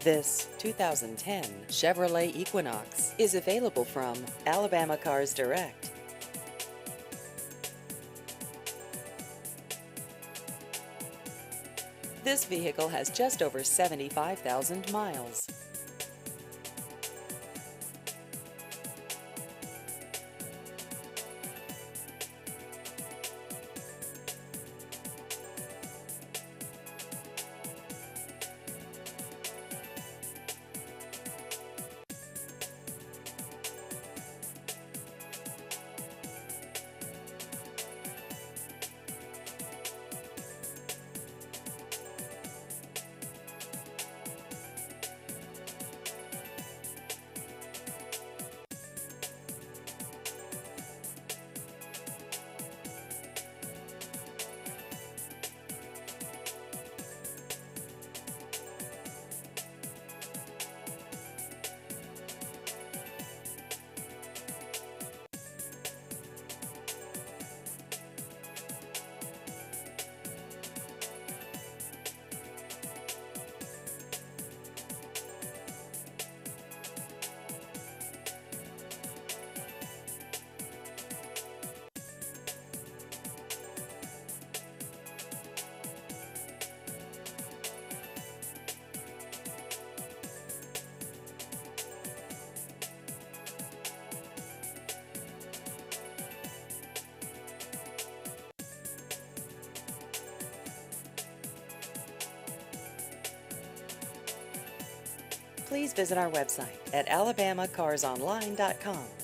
This 2010 Chevrolet Equinox is available from Alabama Cars Direct. This vehicle has just over 75,000 miles. Please visit our website at alabamacarsonline.com.